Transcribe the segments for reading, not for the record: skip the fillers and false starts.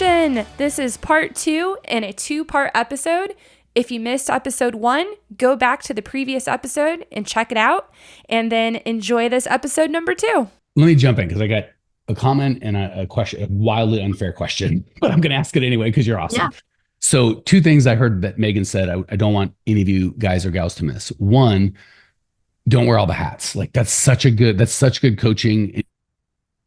Nation! This is part 2 in a 2-part episode. If you missed episode 1, go back to the previous episode and check it out, and then enjoy this episode number 2. Let me jump in because I got a comment and a question, a wildly unfair question, but I'm going to ask it anyway because you're awesome. Yeah. So 2 things I heard that Megan said I don't want any of you guys or gals to miss. 1, don't wear all the hats. Like that's such good coaching.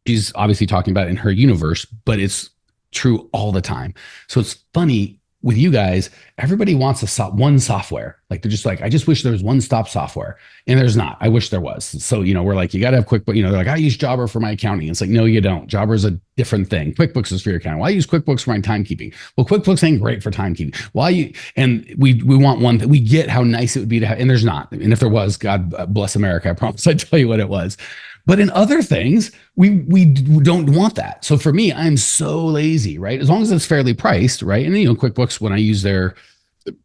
She's obviously talking about it in her universe, but it's true all the time. So it's funny with you guys, everybody wants one software. Like they're just like, I just wish there was one-stop software, and there's not. I wish there was. So, we're like, you got to have QuickBooks. They're like, I use Jobber for my accounting. It's like, no, you don't. Jobber is a different thing. QuickBooks is for your accounting. Well, I use QuickBooks for my timekeeping. Well, QuickBooks ain't great for timekeeping. And we want one that we get how nice it would be to have, and there's not. And if there was, God bless America, I promise I'd tell you what it was. But in other things, we don't want that. So for me, I'm so lazy, right? As long as it's fairly priced, right? And QuickBooks, when I use their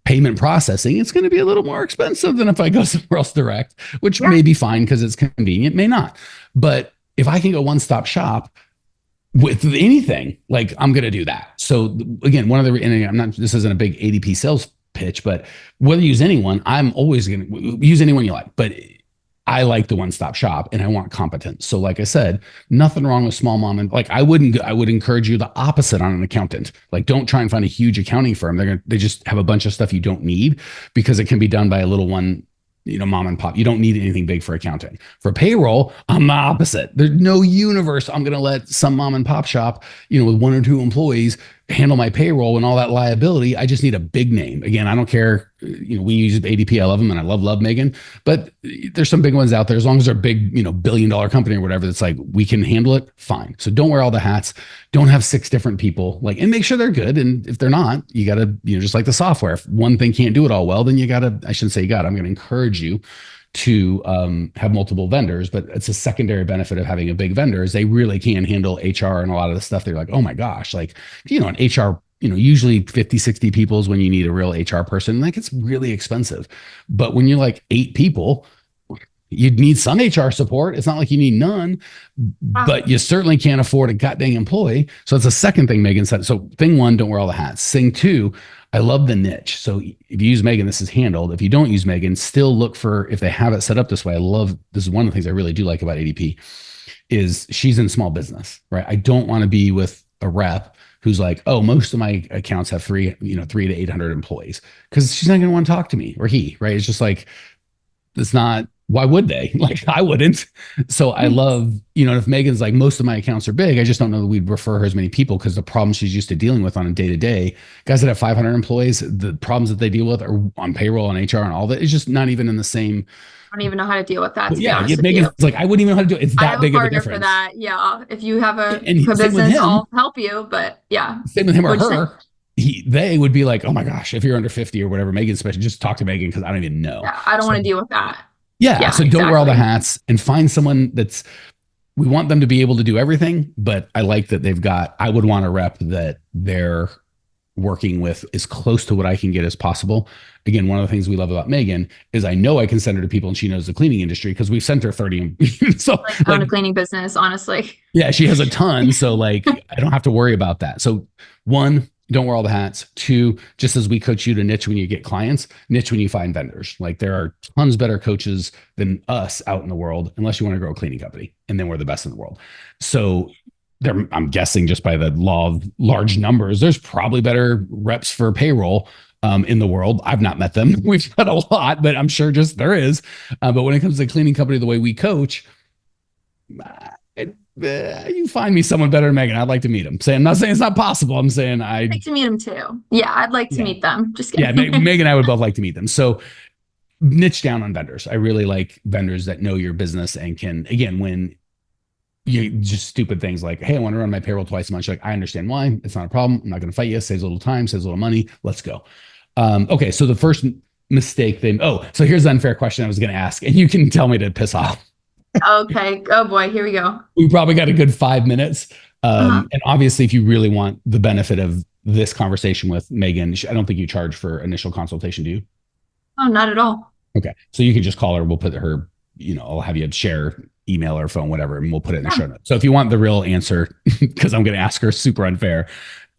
payment processing, it's going to be a little more expensive than if I go somewhere else direct, which may be fine because it's convenient, may not. But if I can go one-stop shop with anything, like I'm going to do that. So again, this isn't a big ADP sales pitch, but whether you use anyone, I'm always going to use anyone you like. But I like the one-stop shop and I want competence. So like I said, nothing wrong with small mom. And like, I would encourage you the opposite on an accountant. Like, don't try and find a huge accounting firm. They just have a bunch of stuff you don't need because it can be done by a little one, mom and pop. You don't need anything big for accounting. For payroll, I'm the opposite. There's no universe I'm going to let some mom and pop shop, with 1 or 2 employees handle my payroll and all that liability. I just need a big name. Again, I don't care. We use ADP. I love them and I love Megan, but there's some big ones out there. As long as they're big, $1 billion company or whatever, that's like, we can handle it. Fine. So don't wear all the hats. Don't have 6 different people, and make sure they're good. And if they're not, you got to, just like the software, if one thing can't do it all well, then I'm going to encourage you to have multiple vendors, but it's a secondary benefit of having a big vendor is they really can handle HR and a lot of the stuff. They're like, oh my gosh, an HR, usually 50, 60 people is when you need a real HR person. Like it's really expensive. But when you're like 8 people, you'd need some HR support. It's not like you need none, but you certainly can't afford a goddamn employee. So that's the second thing Megan said. So thing 1, don't wear all the hats. Thing 2, I love the niche. So if you use Megan, this is handled. If you don't use Megan, still look for, if they have it set up this way. This is one of the things I really do like about ADP is she's in small business, right? I don't want to be with a rep who's like, oh, most of my accounts have 3 to 800 employees, because she's not going to want to talk to me, or he, right? It's just like, it's not, why would they? Like I wouldn't. So I love, if Megan's like, most of my accounts are big, I just don't know that we'd refer her as many people because the problems she's used to dealing with on a day-to-day, guys that have 500 employees, the problems that they deal with are on payroll and HR and all that. It's just not even in the same. I don't even know how to deal with that. Megan's like, I wouldn't even know how to do it. It's that big of a difference. For that. Yeah. If you have a business, I'll help you. But yeah. Same with him or her. They would be like, oh my gosh, if you're under 50 or whatever, Megan's special, just talk to Megan because I don't even know. Yeah, I don't want to deal with that. Yeah. So don't wear all the hats and find someone we want them to be able to do everything, but I like that I would want a rep that they're working with as close to what I can get as possible. Again, one of the things we love about Megan is I know I can send her to people and she knows the cleaning industry because we've sent her 30. So own a cleaning business, honestly. Yeah, she has a ton. So I don't have to worry about that. So 1, don't wear all the hats. 2, just as we coach you to niche when you get clients, niche when you find vendors. Like there are tons better coaches than us out in the world, unless you want to grow a cleaning company, and then we're the best in the world. So I'm guessing just by the law of large numbers, there's probably better reps for payroll in the world. I've not met them. We've met a lot, but I'm sure just there is. But when it comes to the cleaning company, the way we coach, you find me someone better than Megan. I'd like to meet him. I'm not saying it's not possible. I'm saying I'd like to meet him too. Yeah, I'd like to meet them. Just kidding. Yeah, Megan and I would both like to meet them. So niche down on vendors. I really like vendors that know your business and can, again, when you just stupid things like, hey, I want to run my payroll twice a month. Like, I understand why. It's not a problem. I'm not going to fight you. Saves a little time, saves a little money. Let's go. Okay, so the first mistake thing. Oh, so here's the unfair question I was going to ask, and you can tell me to piss off. Okay. Oh boy, here we go. We probably got a good 5 minutes. And obviously, if you really want the benefit of this conversation with Megan, I don't think you charge for initial consultation, do you? Oh, not at all. Okay. So you can just call her. We'll put her, I'll have you share email or phone, whatever, and we'll put it in the show notes. So if you want the real answer, because I'm going to ask her, super unfair,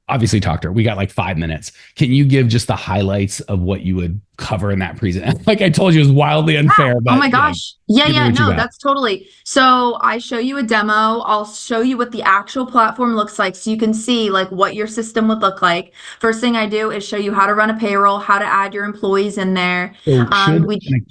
obviously talked to her. We got like 5 minutes. Can you give just the highlights of what you would cover in that presentation? Like I told you, it was wildly unfair. But, oh my gosh. Yeah. No, that's totally. So I show you a demo. I'll show you what the actual platform looks like so you can see like what your system would look like. First thing I do is show you how to run a payroll, how to add your employees in there. So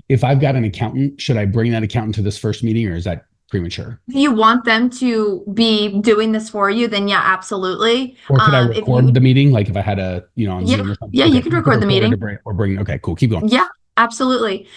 if I've got an accountant, should I bring that accountant to this first meeting, or is that premature? If you want them to be doing this for you, then yeah, absolutely. Or could I record the meeting? Like if I had a, on Zoom or something? Yeah, you could record the meeting. Okay, cool. Keep going. Yeah, absolutely.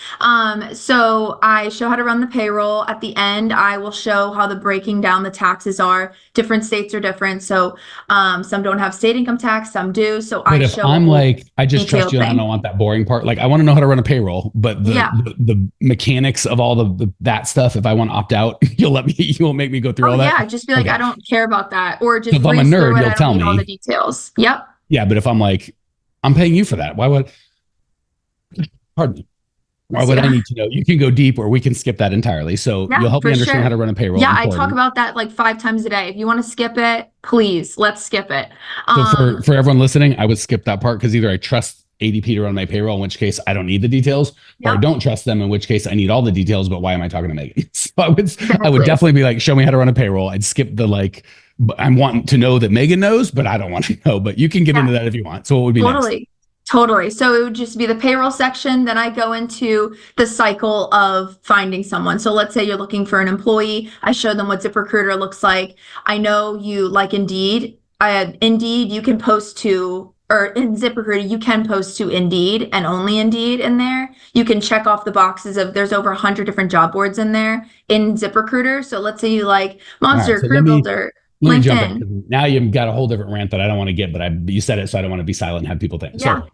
So I show how to run the payroll. At the end, I will show how the breaking down the taxes are. Different states are different. So some don't have state income tax, some do. So but if I'm like, I just trust you and I don't want that boring part. Like I want to know how to run a payroll, but the mechanics of all that stuff, if I want to opt out, you won't make me go through all that. Yeah, just be like, I don't care about that. Or just if I'm a nerd, you'll tell me all the details. Yep. Yeah, but if I'm like, I'm paying you for that, why would pardon me. Why would I need to know? You can go deep or we can skip that entirely. So you'll help me understand how to run a payroll. Yeah, I talk about that like 5 times a day. If you want to skip it, please, let's skip it. So for everyone listening, I would skip that part because either I trust ADP to run my payroll, in which case I don't need the details, or I don't trust them, in which case I need all the details, but why am I talking to Megan? So I would definitely be like, show me how to run a payroll. I'd skip the like, I'm wanting to know that Megan knows, but I don't want to know, but you can get into that if you want. So what would be next? Totally. So it would just be the payroll section. Then I go into the cycle of finding someone. So let's say you're looking for an employee. I show them what ZipRecruiter looks like. I know you like Indeed. Indeed, you can post to, or in ZipRecruiter, you can post to Indeed and only Indeed in there. You can check off the boxes of, there's over 100 different job boards in there in ZipRecruiter. So let's say you like Monster, Career Builder, Let me LinkedIn. jump in. Now you've got a whole different rant that I don't want to get, but you said it, so I don't want to be silent and have people think. Yeah. So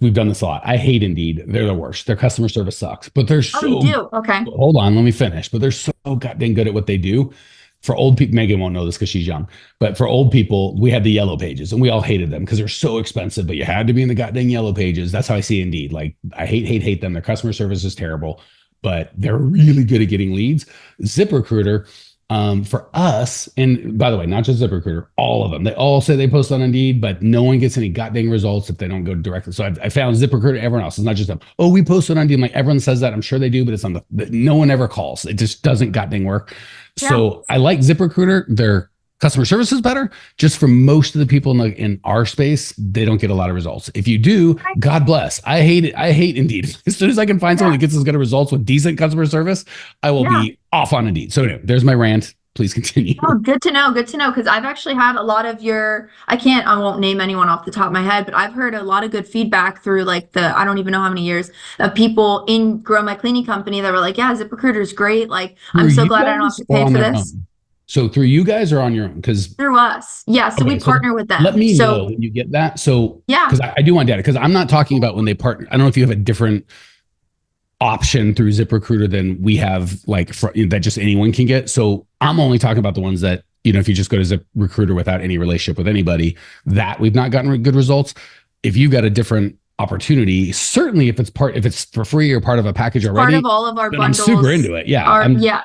we've done this a lot. I hate Indeed. They're the worst. Their customer service sucks, but they're so. Oh, you do? Okay. Hold on, let me finish. But they're so goddamn good at what they do. For old people, Megan won't know this because she's young, but for old people, we had the yellow pages and we all hated them because they're so expensive, but you had to be in the goddamn yellow pages. That's how I see Indeed. Like I hate them. Their customer service is terrible, but they're really good at getting leads. ZipRecruiter, for us, and by the way, not just ZipRecruiter, all of them, they all say they post on Indeed, but no one gets any goddamn results if they don't go directly. So I found ZipRecruiter, everyone else, it's not just them. Oh, we post on Indeed. I'm like, everyone says that. I'm sure they do, but it's on no one ever calls. It just doesn't goddamn work. Yeah. So I like ZipRecruiter. Their customer service is better. Just for most of the people in our space, they don't get a lot of results. If you do, God bless. I hate it. I hate Indeed. As soon as I can find someone that gets as good of results with decent customer service, I will be off on Indeed. So anyway, there's my rant. Please continue. Oh, good to know. Good to know. Because I've actually had a lot of I won't name anyone off the top of my head, but I've heard a lot of good feedback through like I don't even know how many years of people in Grow My Cleaning Company that were like, yeah, ZipRecruiter is great. Like, I'm so glad I don't have to pay for this. So through you guys or on your own? Because through us. Yeah. So we partner with them. Let me know when you get that. So yeah, because I do want data, because I'm not talking about when they partner. I don't know if you have a different option through ZipRecruiter than we have, like that just anyone can get. So I'm only talking about the ones that, if you just go to ZipRecruiter without any relationship with anybody, that we've not gotten good results. If you've got a different opportunity, certainly if it's for free or part of a package already, part of all of our bundles, I'm super into it. Yeah.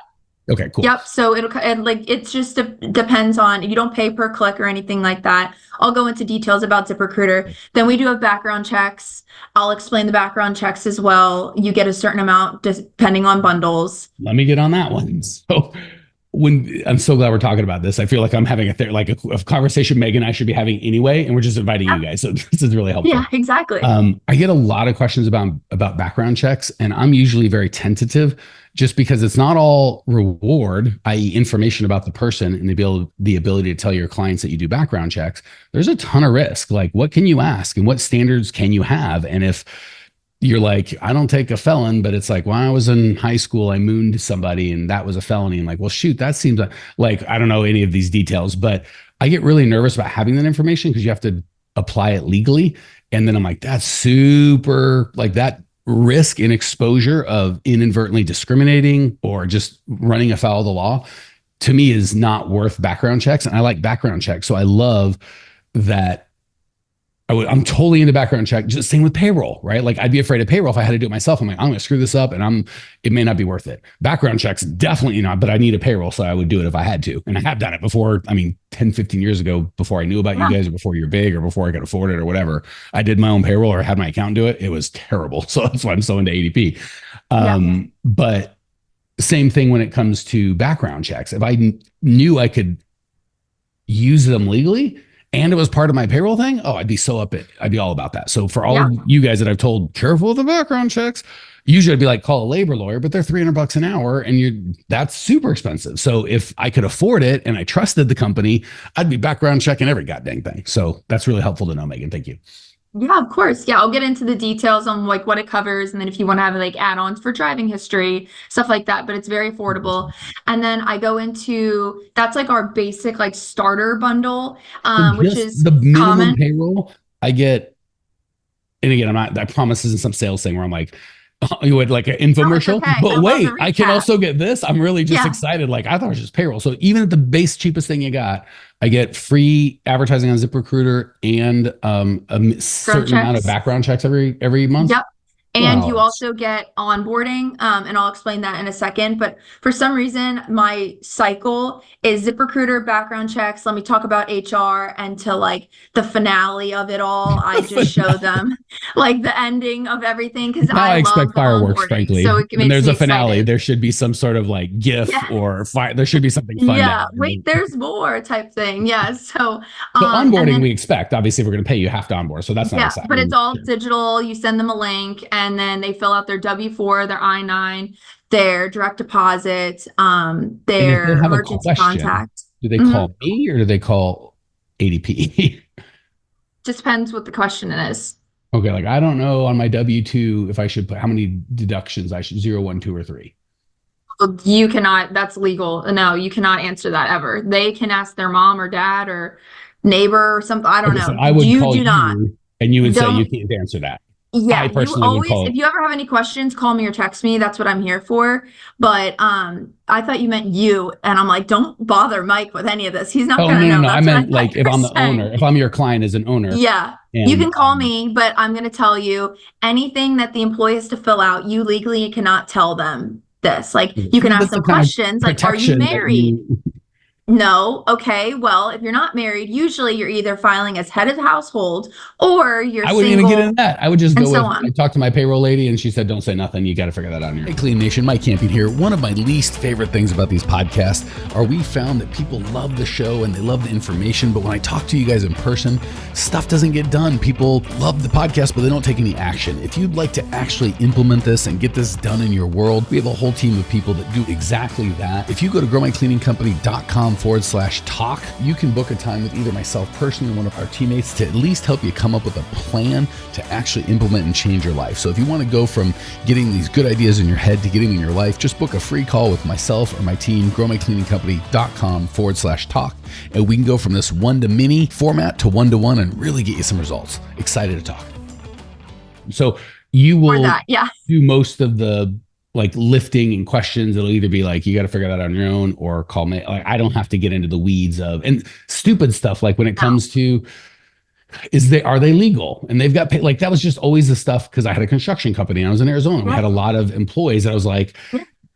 Okay, cool. Yep. So it just depends on, if you don't pay per click or anything like that. I'll go into details about ZipRecruiter. Then we do have background checks. I'll explain the background checks as well. You get a certain amount depending on bundles. Let me get on that one. So I'm so glad we're talking about this. I feel like I'm having a conversation Megan and I should be having anyway, and we're just inviting you guys. So this is really helpful. Yeah, exactly. I get a lot of questions about background checks, and I'm usually very tentative just because it's not all reward, i.e. information about the person and the ability to tell your clients that you do background checks. There's a ton of risk. Like, what can you ask and what standards can you have? And if you're like, I don't take a felon, but it's like, when I was in high school, I mooned somebody and that was a felony. And like, well, shoot, that seems like I don't know any of these details, but I get really nervous about having that information because you have to apply it legally. And then I'm like, that's super, like that risk and exposure of inadvertently discriminating or just running afoul of the law, to me, is not worth background checks. And I like background checks. So I love that. I'm totally into background check. Just same with payroll, right? Like I'd be afraid of payroll if I had to do it myself. I'm like, I'm going to screw this up and it may not be worth it. Background checks, definitely not, but I need a payroll. So I would do it if I had to. And I have done it before. I mean, 10, 15 years ago, before I knew about you guys or before you're big or before I could afford it or whatever, I did my own payroll or had my accountant do it. It was terrible. So that's why I'm so into ADP. But same thing when it comes to background checks. If I knew I could use them legally, and it was part of my payroll thing, I'd be I'd be all about that. So for all of you guys that I've told, careful with the background checks, usually I'd be like, call a labor lawyer, but they're $300 an hour and that's super expensive. So if I could afford it and I trusted the company, I'd be background checking every goddamn thing. So that's really helpful to know, Megan. Thank you. Yeah, of course. Yeah, I'll get into the details on like what it covers. And then if you want to have like add-ons for driving history, stuff like that, but it's very affordable. And then I go into, that's like our basic like starter bundle, which is the minimum common payroll I get. And again, I promise this isn't some sales thing where I'm like, you would like an infomercial, but wait, I can also get this. I'm really just excited. Like I thought it was just payroll. So even at the base cheapest thing you got, I get free advertising on ZipRecruiter and a certain amount of background checks every month. Yep. And you also get onboarding, and I'll explain that in a second. But for some reason, my cycle is ZipRecruiter, background checks. Let me talk about HR, and to like the finale of it all, I just show them like the ending of everything because I expect fireworks, frankly. So when there's a finale, excited. There should be some sort of like GIF or there should be something fun. Yeah, wait, there's more type thing. Yeah. So onboarding we expect. Obviously, if we're going to pay you, have to onboard. So that's not exciting. But it's all digital. You send them a link. And then they fill out their W-4, their I-9, their direct deposit, their emergency contact. Do they call me or do they call ADP? Just depends what the question is. Okay, like I don't know on my W-2 if I should put how many deductions I should 0, 1, 2, or 3. You cannot. That's legal. No, you cannot answer that ever. They can ask their mom or dad or neighbor or something. I don't know. So I would call you, and you would say you can't answer that. Yeah, you always, if you ever have any questions, call me or text me. That's what I'm here for. But I thought you meant you, and I'm like, don't bother Mike with any of this. He's not going to know. No, I meant like if I'm the owner, if I'm your client as an owner. Yeah, you can call me, but I'm going to tell you anything that the employee has to fill out. You legally cannot tell them this. Like you can ask them questions, like, are you married? No. Okay. Well, if you're not married, usually you're either filing as head of the household or you're I wouldn't even get into that. I would just go I talked to my payroll lady and she said, don't say nothing. You got to figure that out on your own. Hey, Clean Nation, Mike Campion here. One of my least favorite things about these podcasts are we found that people love the show and they love the information. But when I talk to you guys in person, stuff doesn't get done. People love the podcast, but they don't take any action. If you'd like to actually implement this and get this done in your world, we have a whole team of people that do exactly that. If you go to growmycleaningcompany.com/talk, you can book a time with either myself personally or one of our teammates to at least help you come up with a plan to actually implement and change your life. So if you want to go from getting these good ideas in your head to getting them in your life, just book a free call with myself or my team, growmycleaningcompany.com/talk, and we can go from this one-to-many format to one-to-one and really get you some results. Excited to talk. So you will do most of the like lifting and questions. It'll either be like, you got to figure that out on your own or call me. Like, I don't have to get into the weeds of, and stupid stuff. Like when it comes to, are they legal? And they've got paid. Like that was just always the stuff. Cause I had a construction company and I was in Arizona. We had a lot of employees that I was like,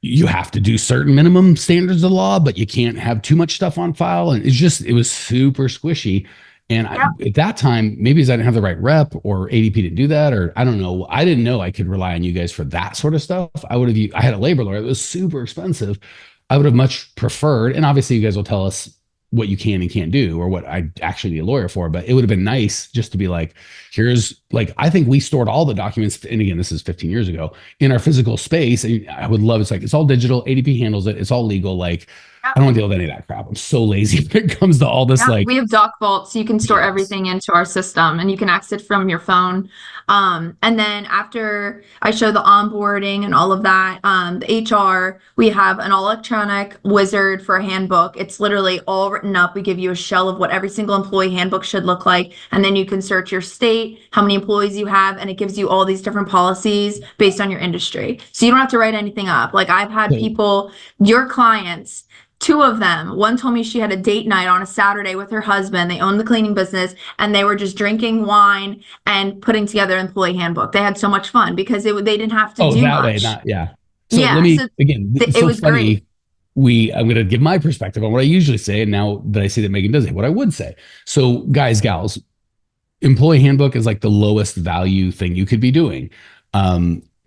you have to do certain minimum standards of law, but you can't have too much stuff on file. And it was super squishy. And at that time, maybe I didn't have the right rep or ADP to do that, or I don't know. I didn't know I could rely on you guys for that sort of stuff. I had a labor lawyer. It was super expensive. I would have much preferred, and obviously you guys will tell us what you can and can't do or what I actually need a lawyer for, but it would have been nice just to be like, I think we stored all the documents. And again, this is 15 years ago in our physical space. And I would love, it's all digital. ADP handles it. It's all legal. Like, I don't want to deal with any of that crap. I'm so lazy when it comes to all this. We have doc vaults. You can store everything into our system and you can access it from your phone. And then after I show the onboarding and all of that, the HR, we have an all electronic wizard for a handbook. It's literally all written up. We give you a shell of what every single employee handbook should look like. And then you can search your state, how many employees you have, and it gives you all these different policies based on your industry. So you don't have to write anything up. Like I've had people, your clients, two of them. One told me she had a date night on a Saturday with her husband. They owned the cleaning business and they were just drinking wine and putting together an employee handbook. They had so much fun because they didn't have to do that much. way, So let me, again, it's so funny. Great. I'm going to give my perspective on what I usually say. And now that I see that Megan does it, what I would say. So guys, gals, employee handbook is like the lowest value thing you could be doing.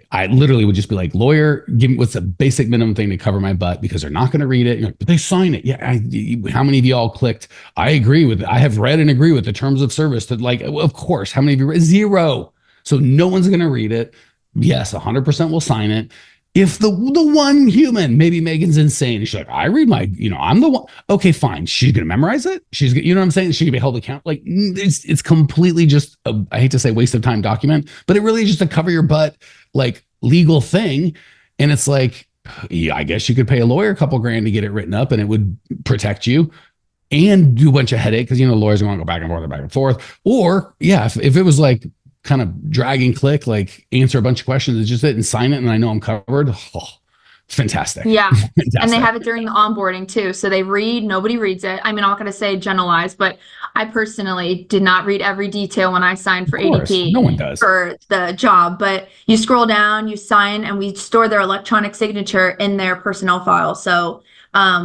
I literally would just be like, lawyer, give me what's the basic minimum thing to cover my butt, because they're not going to read it. You're like, but they sign it. Yeah. How many of y'all clicked? I agree with it. I have read and agree with the terms of service. That, like, of course, how many of you read? Zero. So no one's going to read it. Yes, 100% will sign it. If the one human, maybe Megan's insane, she's like, I read my, I'm the one. Okay, fine. She's going to memorize it. She's, you know what I'm saying? She can be held accountable. Like, it's completely just, I hate to say waste of time document, but it really is just a cover your butt, like, legal thing. And it's like, yeah, I guess you could pay a lawyer a couple grand to get it written up and it would protect you and do a bunch of headache, because, lawyers want to go back and forth. Or yeah, if it was like kind of drag and click, like answer a bunch of questions, it's just it and sign it, and I know I'm covered. Oh, fantastic. Yeah. Fantastic. And they have it during the onboarding too. So they read, nobody reads it. I mean, I'm not going to say generalize, but I personally did not read every detail when I signed for ADP. No one does. For the job, but you scroll down, you sign, and we store their electronic signature in their personnel file. So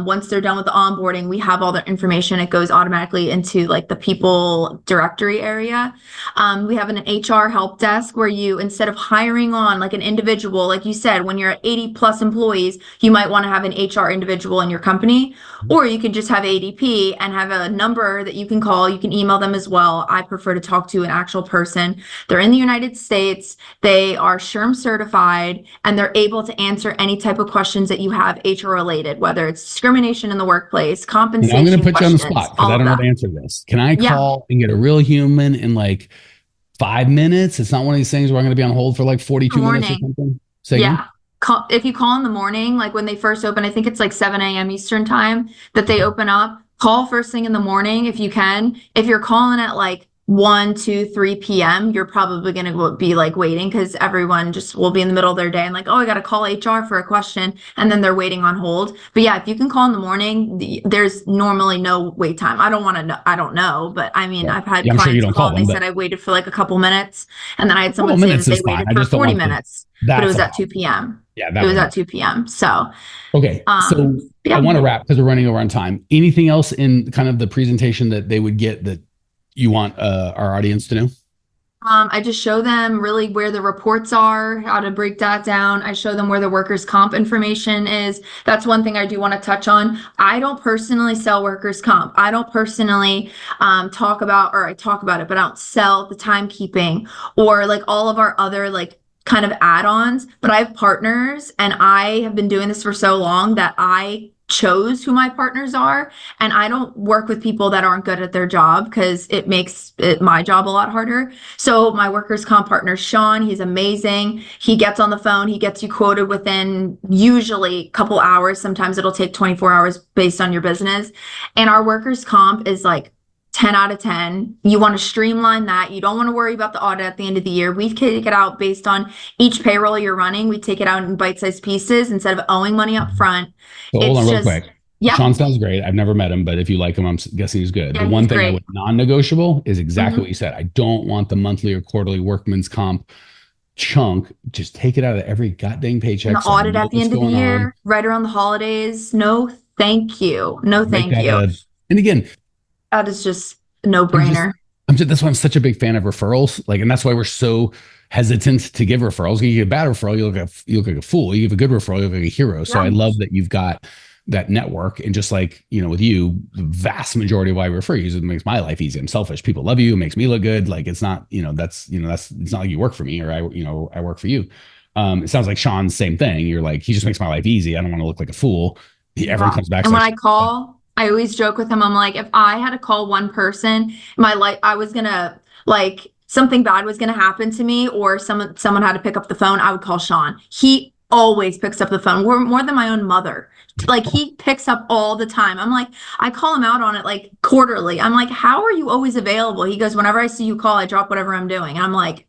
once they're done with the onboarding, we have all their information. It goes automatically into like the people directory area. We have an HR help desk where you, instead of hiring on like an individual, like you said, when you're at 80 plus employees, you might want to have an HR individual in your company, or you can just have ADP and have a number that you can call. You can email them as well. I prefer to talk to an actual person. They're in the United States. They are SHRM certified, and they're able to answer any type of questions that you have HR related, whether it's discrimination in the workplace, compensation. I'm going to put you on the spot because I don't know how to answer this. Can I call and get a real human in like 5 minutes? It's not one of these things where I'm going to be on hold for like 42 minutes or something. Yeah. If you call in the morning, like when they first open, I think it's like 7 a.m. Eastern time that they open up. Call first thing in the morning if you can. If you're calling at like 1, 2, 3 p.m., you're probably going to be like waiting, because everyone just will be in the middle of their day and like, oh, I got to call HR for a question. And then they're waiting on hold. But yeah, if you can call in the morning, there's normally no wait time. I don't know. But I mean, I've had clients call and they said I waited for like a couple minutes. And then I had someone say that they waited for 40 minutes, but it was at 2 p.m. Yeah, it was at 2 p.m. So, okay. So I want to wrap because we're running over on time. Anything else in kind of the presentation that they would get that you want our audience to know? I just show them really where the reports are, how to break that down. I show them where the workers' comp information is. That's one thing I do want to touch on. I don't personally sell workers' comp. I don't personally I talk about it, but I don't sell the timekeeping or like all of our other like kind of add-ons. But I have partners, and I have been doing this for so long that I chose who my partners are, and I don't work with people that aren't good at their job, because it makes my job a lot harder. So my workers' comp partner, Sean, he's amazing. He gets on the phone, he gets you quoted within usually a couple hours. Sometimes it'll take 24 hours based on your business. And our workers' comp is like 10 out of 10. You want to streamline that. You don't want to worry about the audit at the end of the year. We take it out based on each payroll you're running. We take it out in bite-sized pieces instead of owing money up front. So hold on real quick. Yeah. Sean sounds great. I've never met him, but if you like him, I'm guessing he's good. Yeah, the one thing I would non-negotiable is exactly what you said. I don't want the monthly or quarterly workman's comp chunk. Just take it out of every goddamn paycheck. And the audit at the end of the year, right around the holidays. No, thank you. No, thank you. And again, that is just a no-brainer. That's why I'm such a big fan of referrals. Like, and that's why we're so hesitant to give referrals. You get a bad referral, you look like a fool. You give a good referral, you look like a hero. So I love that you've got that network. And just like, with you, the vast majority of why I refer you is it makes my life easy. I'm selfish. People love you. It makes me look good. Like, it's not, it's not like you work for me or I work for you. It sounds like Sean's same thing. You're like, he just makes my life easy. I don't want to look like a fool. Everyone comes back. And when I call, I always joke with him. I'm like, if I had to call one person, my life, I was going to like something bad was going to happen to me, or someone had to pick up the phone, I would call Sean. He always picks up the phone. We're more than my own mother. Like, he picks up all the time. I'm like, I call him out on it like quarterly. I'm like, how are you always available? He goes, whenever I see you call, I drop whatever I'm doing. And I'm like,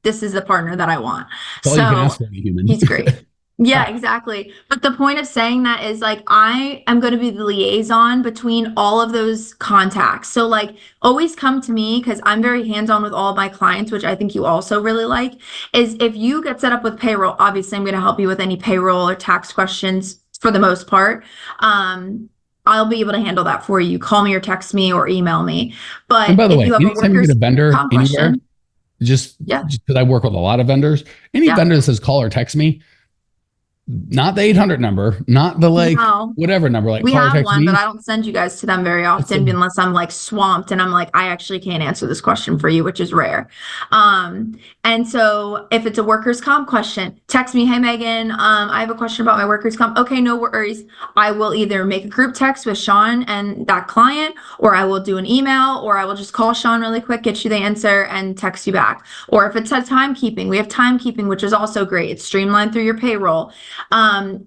this is the partner that I want. So he's great. Yeah, exactly. But the point of saying that is like I am going to be the liaison between all of those contacts. So like always come to me because I'm very hands-on with all of my clients, which I think you also really like, is if you get set up with payroll, obviously I'm going to help you with any payroll or tax questions for the most part. I'll be able to handle that for you. Call me or text me or email me. And But by the if way, you have a anytime you get workers' a vendor comp anywhere, question, just yeah, because I work with a lot of vendors, any yeah. vendor that says call or text me, not the 800 number, not the like No. whatever number, like We call or have text one, but me. I don't send you guys to them very It's a, often unless I'm like swamped and I'm like, I actually can't answer this question for you, which is rare. And so if it's a workers' comp question, text me, hey Megan, I have a question about my workers' comp. Okay, no worries. I will either make a group text with Sean and that client, or I will do an email, or I will just call Sean really quick, get you the answer, and text you back. Or if it's a timekeeping, we have timekeeping, which is also great. It's streamlined through your payroll. I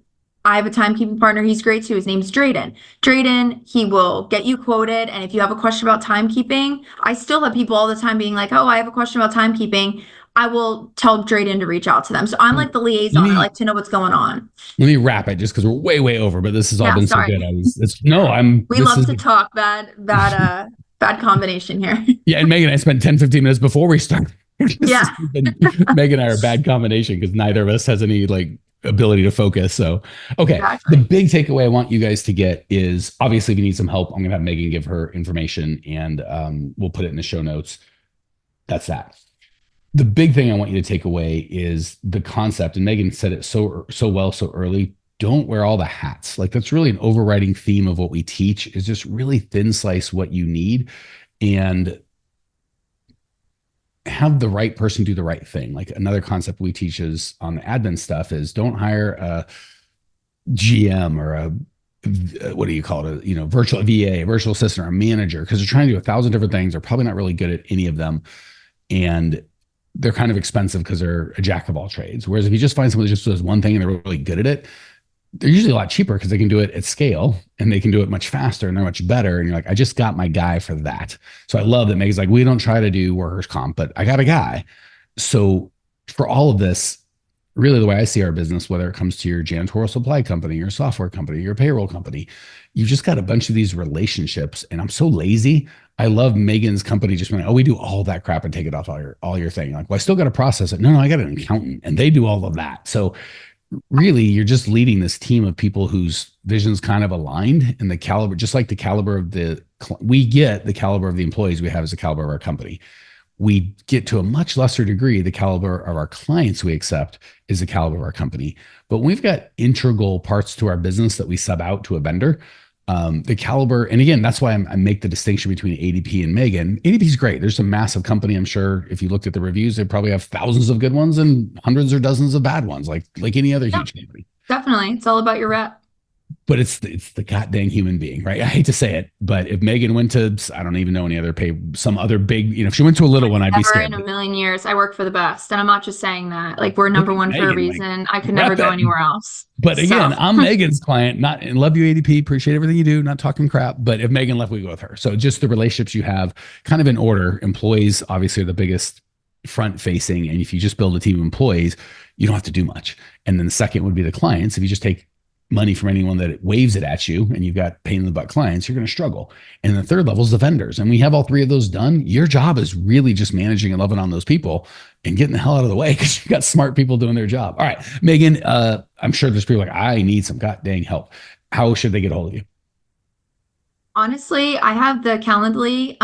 have a timekeeping partner. He's great too. His name's Drayden. Drayden, he will get you quoted. And if you have a question about timekeeping, I still have people all the time being like, oh, I have a question about timekeeping. I will tell Drayden to reach out to them. So I'm like the liaison. I like to know what's going on. let me wrap it just because we're way over, but this has all Yeah, been sorry. so good. We love to talk. Bad combination here. Yeah. And Megan, I spent 10, 15 minutes before we started. Yeah. Megan and I are a bad combination because neither of us has any like ability to focus. So, okay. Exactly. The big takeaway I want you guys to get is obviously if you need some help, I'm going to have Megan give her information and we'll put it in the show notes. That's that. The big thing I want you to take away is the concept, and Megan said it so well so early. Don't wear all the hats. Like that's really an overriding theme of what we teach is just really thin slice what you need and have the right person do the right thing. Like another concept we teach is on the admin stuff is don't hire a GM or a what do you call it? Virtual VA, virtual assistant, or a manager, because they're trying to do 1,000 different things. They're probably not really good at any of them. And they're kind of expensive because they're a jack of all trades. Whereas if you just find someone that just does one thing and they're really good at it, they're usually a lot cheaper because they can do it at scale and they can do it much faster and they're much better. And you're like, I just got my guy for that. So I love that Meg's like, we don't try to do workers' comp, but I got a guy. So for all of this, really the way I see our business, whether it comes to your janitorial supply company, your software company, your payroll company, you've just got a bunch of these relationships. And I'm so lazy. I love Megan's company just went, oh, we do all that crap and take it off all your thing. Like, well, I still got to process it. No, I got an accountant and they do all of that. So really you're just leading this team of people whose vision's kind of aligned and the caliber, just like the caliber of we get the caliber of the employees we have as the caliber of our company. We get to a much lesser degree, the caliber of our clients we accept is the caliber of our company. But we've got integral parts to our business that we sub out to a vendor. The caliber, and again, that's why I make the distinction between ADP and Megan. ADP is great. There's a massive company. I'm sure if you looked at the reviews, they probably have thousands of good ones and hundreds or dozens of bad ones, like any other huge company. Definitely. It's all about your rep. But it's the goddamn human being, right? I hate to say it, but if Megan went to, I don't even know any other some other big, if she went to a little one, I'd be scared. Never in a million years. I work for the best. And I'm not just saying that. Like we're number one for a reason. Like, I could never go anywhere else. But again, I'm Megan's client, and love you, ADP. Appreciate everything you do. Not talking crap. But if Megan left, we go with her. So just the relationships you have kind of in order. Employees obviously are the biggest front facing. And if you just build a team of employees, you don't have to do much. And then the second would be the clients. If you just take money from anyone that waves it at you and you've got pain in the butt clients, you're going to struggle. And the third level is the vendors. And we have all three of those done. Your job is really just managing and loving on those people and getting the hell out of the way because you've got smart people doing their job. All right, Megan, I'm sure there's people like, I need some god dang help. How should they get a hold of you? Honestly, I have the Calendly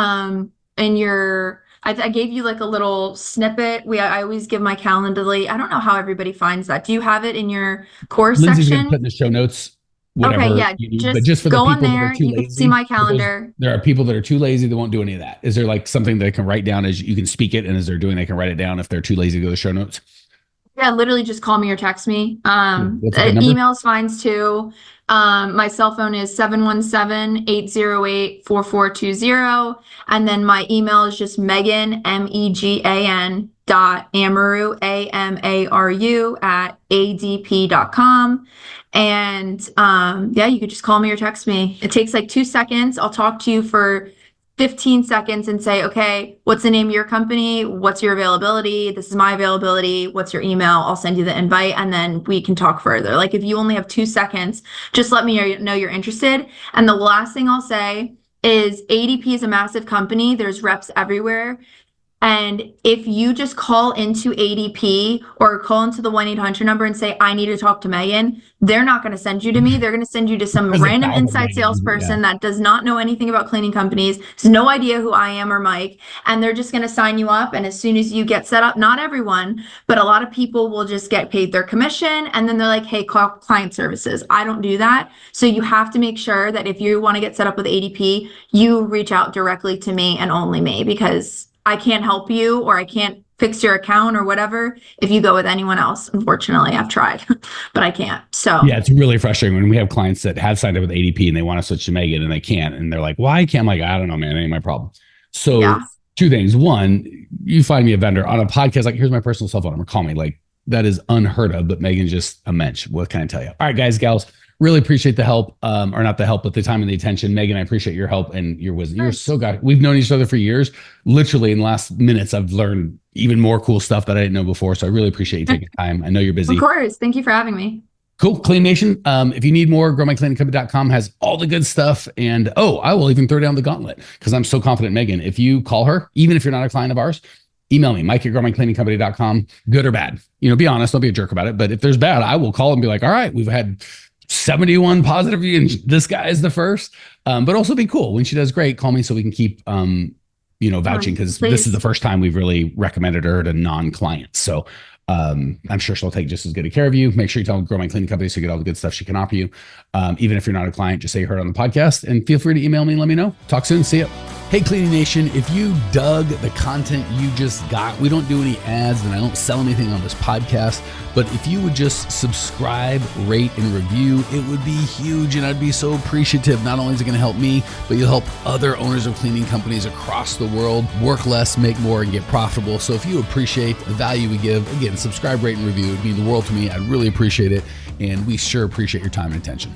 in your I gave you like a little snippet. I always give my Calendly. I don't know how everybody finds that. Do you have it in your course Lindsay's section? Going to put in the show notes. Whatever okay, yeah. Just for go the on people there. That are too You lazy, can see my calendar. There are people that are too lazy that won't do any of that. Is there like something they can write down as you can speak it, and as they're doing, they can write it down if they're too lazy to go to the show notes? Yeah, literally just call me or text me. Email's fine too. My cell phone is 717-808-4420. And then my email is just Megan, MEGAN .Amaru, AMARU @ADP.com. And yeah, you could just call me or text me. It takes like 2 seconds. I'll talk to you for 15 seconds and say, okay, what's the name of your company? What's your availability? This is my availability. What's your email? I'll send you the invite and then we can talk further. Like if you only have 2 seconds, just let me know you're interested. And the last thing I'll say is ADP is a massive company. There's reps everywhere. And if you just call into ADP or call into the 1-800 number and say, I need to talk to Megan, they're not going to send you to me. They're going to send you to some random inside salesperson that does not know anything about cleaning companies, has no idea who I am or Mike, and they're just going to sign you up. And as soon as you get set up, not everyone, but a lot of people will just get paid their commission. And then they're like, hey, call client services. I don't do that. So you have to make sure that if you want to get set up with ADP, you reach out directly to me and only me, because I can't help you or I can't fix your account or whatever if you go with anyone else. Unfortunately, I've tried, but I can't. So yeah, it's really frustrating when we have clients that have signed up with ADP and they want to switch to Megan and they can't. And they're like, why can't? I'm like, I don't know, man. It ain't my problem. So 2 things. One, you find me a vendor on a podcast, like here's my personal cell phone number, call me. Like that is unheard of, but Megan's just a mensch. What can I tell you? All right, guys, gals. Really appreciate the help, or not the help, but the time and the attention. Megan, I appreciate your help and your wisdom. You're so good. We've known each other for years. Literally in the last minutes, I've learned even more cool stuff that I didn't know before. So I really appreciate you taking time. I know you're busy. Of course. Thank you for having me. Cool. Clean Nation. If you need more, growmycleaningcompany.com has all the good stuff. And I will even throw down the gauntlet because I'm so confident, Megan, if you call her, even if you're not a client of ours, email me, Mike@growmycleaningcompany.com, good or bad. Be honest, don't be a jerk about it. But if there's bad, I will call and be like, all right, we've had 71 positive and this guy is the first. But also be cool. When she does great, call me so we can keep vouching, because this is the first time we've really recommended her to non-clients. So I'm sure she'll take just as good a care of you. Make sure you tell them Grow My Cleaning Company so you get all the good stuff she can offer you. Even if you're not a client, just say you heard on the podcast and feel free to email me and let me know. Talk soon. See ya. Hey, Cleaning Nation, if you dug the content you just got, we don't do any ads and I don't sell anything on this podcast, but if you would just subscribe, rate, and review, it would be huge and I'd be so appreciative. Not only is it going to help me, but you'll help other owners of cleaning companies across the world work less, make more, and get profitable. So if you appreciate the value we give, again, subscribe, rate, and review. It would mean the world to me. I'd really appreciate it. And we sure appreciate your time and attention.